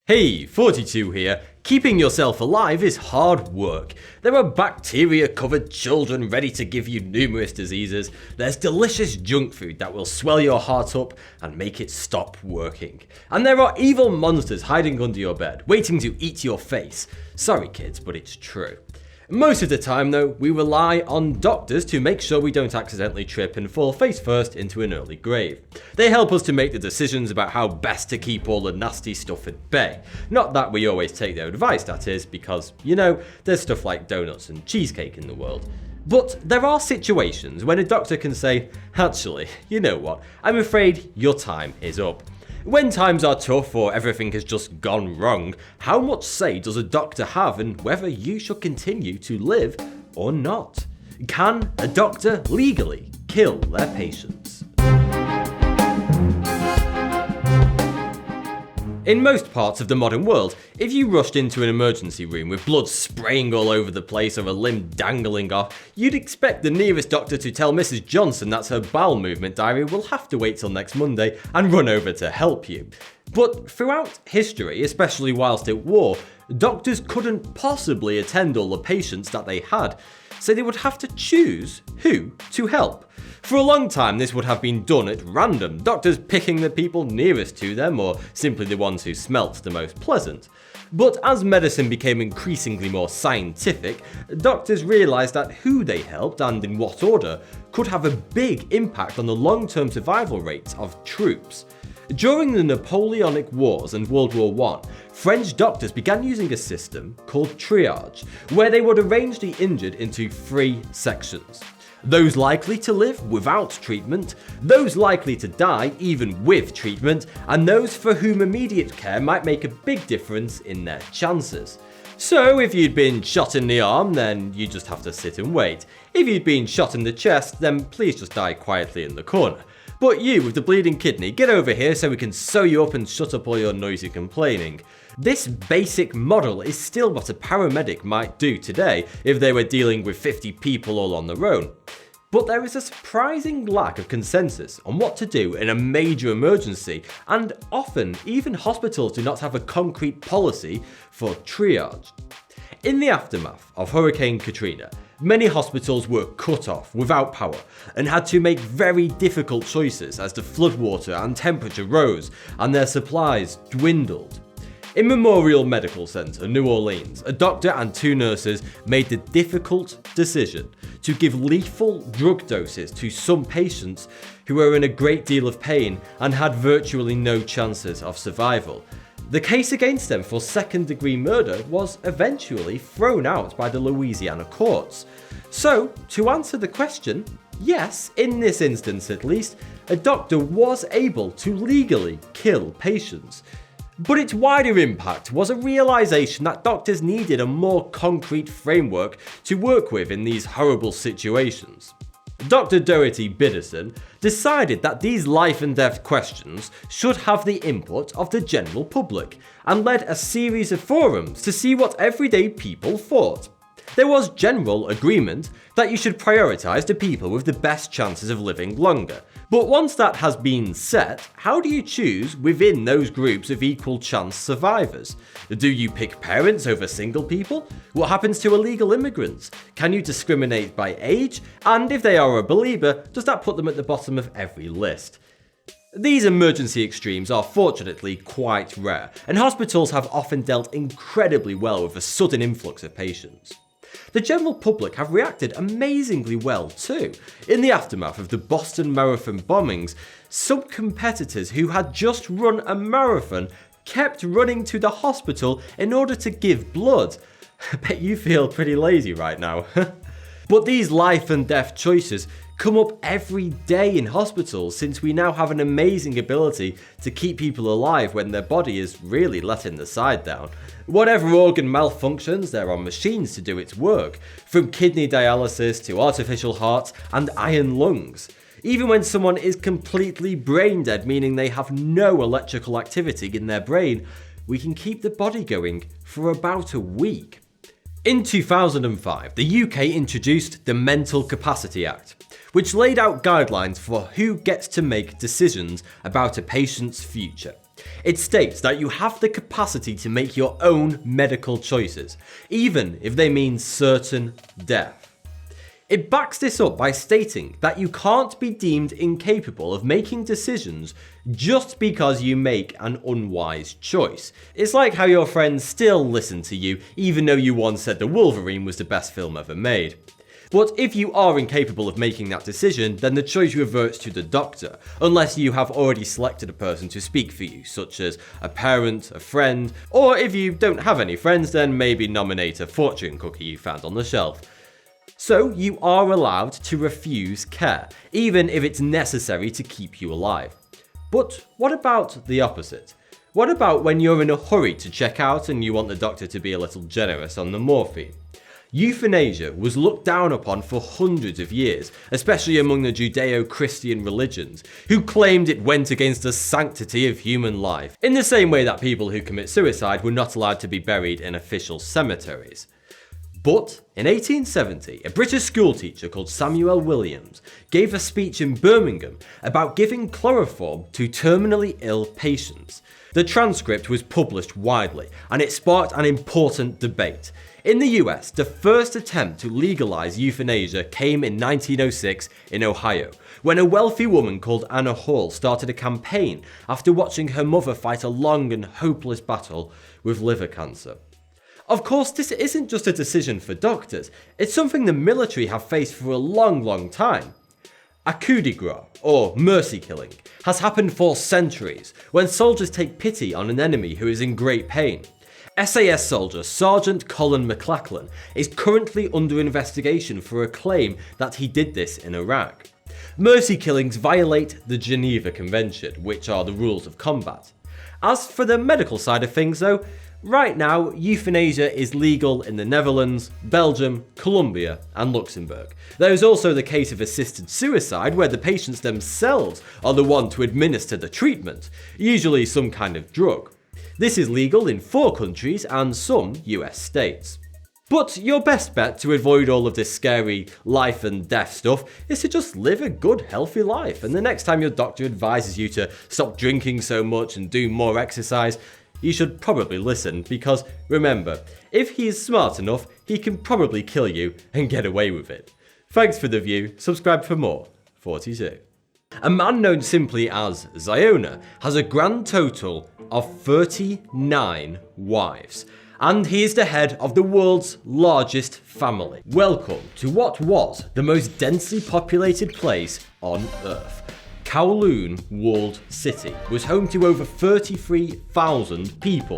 Hey, 42 here. Keeping yourself alive is hard work. There are bacteria-covered children ready to give you numerous diseases. There's delicious junk food that will swell your heart up and make it stop working. And there are evil monsters hiding under your bed, waiting to eat your face. Sorry kids, but it's true. Most of the time though, we rely on doctors to make sure we don't accidentally trip and fall face first into an early grave. They help us to make the decisions about how best to keep all the nasty stuff at bay. Not that we always take their advice, that is, because, there's stuff like donuts and cheesecake in the world. But there are situations when a doctor can say, actually, you know what, I'm afraid your time is up. When times are tough or everything has just gone wrong, how much say does a doctor have in whether you should continue to live or not? Can a doctor legally kill their patients? In most parts of the modern world, if you rushed into an emergency room with blood spraying all over the place or a limb dangling off, you'd expect the nearest doctor to tell Mrs. Johnson that her bowel movement diary will have to wait till next Monday and run over to help you. But throughout history, especially whilst at war, doctors couldn't possibly attend all the patients that they had, so they would have to choose who to help. For a long time this would have been done at random, doctors picking the people nearest to them or simply the ones who smelt the most pleasant. But as medicine became increasingly more scientific, doctors realised that who they helped and in what order could have a big impact on the long-term survival rates of troops. During the Napoleonic Wars and World War I, French doctors began using a system called triage, where they would arrange the injured into 3 sections. Those likely to live without treatment, those likely to die even with treatment, and those for whom immediate care might make a big difference in their chances. So if you'd been shot in the arm, then you just have to sit and wait. If you'd been shot in the chest, then please just die quietly in the corner. But you with the bleeding kidney, get over here so we can sew you up and shut up all your noisy complaining. This basic model is still what a paramedic might do today if they were dealing with 50 people all on their own. But there is a surprising lack of consensus on what to do in a major emergency, and often even hospitals do not have a concrete policy for triage. In the aftermath of Hurricane Katrina, many hospitals were cut off without power and had to make very difficult choices as the floodwater and temperature rose and their supplies dwindled. In Memorial Medical Center, New Orleans, a doctor and 2 nurses made the difficult decision to give lethal drug doses to some patients who were in a great deal of pain and had virtually no chances of survival. The case against them for second-degree murder was eventually thrown out by the Louisiana courts. So, to answer the question, yes, in this instance at least, a doctor was able to legally kill patients. But its wider impact was a realisation that doctors needed a more concrete framework to work with in these horrible situations. Dr. Dorothy Biddison decided that these life and death questions should have the input of the general public, and led a series of forums to see what everyday people thought. There was general agreement that you should prioritise the people with the best chances of living longer. But once that has been set, how do you choose within those groups of equal chance survivors? Do you pick parents over single people? What happens to illegal immigrants? Can you discriminate by age? And if they are a believer, does that put them at the bottom of every list? These emergency extremes are fortunately quite rare, and hospitals have often dealt incredibly well with a sudden influx of patients. The general public have reacted amazingly well too. In the aftermath of the Boston Marathon bombings, some competitors who had just run a marathon kept running to the hospital in order to give blood. I bet you feel pretty lazy right now. But these life and death choices come up every day in hospitals, since we now have an amazing ability to keep people alive when their body is really letting the side down. Whatever organ malfunctions, there are machines to do its work, from kidney dialysis to artificial hearts and iron lungs. Even when someone is completely brain dead, meaning they have no electrical activity in their brain, we can keep the body going for about a week. In 2005, the UK introduced the Mental Capacity Act, which laid out guidelines for who gets to make decisions about a patient's future. It states that you have the capacity to make your own medical choices, even if they mean certain death. It backs this up by stating that you can't be deemed incapable of making decisions just because you make an unwise choice. It's like how your friends still listen to you even though you once said The Wolverine was the best film ever made. But if you are incapable of making that decision, then the choice reverts to the doctor, unless you have already selected a person to speak for you, such as a parent, a friend, or if you don't have any friends, then maybe nominate a fortune cookie you found on the shelf. So you are allowed to refuse care, even if it's necessary to keep you alive. But what about the opposite? What about when you're in a hurry to check out and you want the doctor to be a little generous on the morphine? Euthanasia was looked down upon for hundreds of years, especially among the Judeo-Christian religions, who claimed it went against the sanctity of human life, in the same way that people who commit suicide were not allowed to be buried in official cemeteries. But in 1870, a British schoolteacher called Samuel Williams gave a speech in Birmingham about giving chloroform to terminally ill patients. The transcript was published widely, and it sparked an important debate. In the US, the first attempt to legalize euthanasia came in 1906 in Ohio, when a wealthy woman called Anna Hall started a campaign after watching her mother fight a long and hopeless battle with liver cancer. Of course, this isn't just a decision for doctors, it's something the military have faced for a long time. A coup de grace, or mercy killing, has happened for centuries, when soldiers take pity on an enemy who is in great pain. SAS soldier Sergeant Colin McLachlan is currently under investigation for a claim that he did this in Iraq. Mercy killings violate the Geneva Convention, which are the rules of combat. As for the medical side of things though, right now, euthanasia is legal in the Netherlands, Belgium, Colombia, and Luxembourg. There is also the case of assisted suicide, where the patients themselves are the one to administer the treatment, usually some kind of drug. This is legal in 4 countries and some US states. But your best bet to avoid all of this scary life and death stuff is to just live a good, healthy life, and the next time your doctor advises you to stop drinking so much and do more exercise, you should probably listen, because remember, if he is smart enough, he can probably kill you and get away with it. Thanks for the view, subscribe for more. 42. A man known simply as Ziona has a grand total of 39 wives, and he is the head of the world's largest family. Welcome to what was the most densely populated place on Earth. Kowloon Walled City was home to over 33,000 people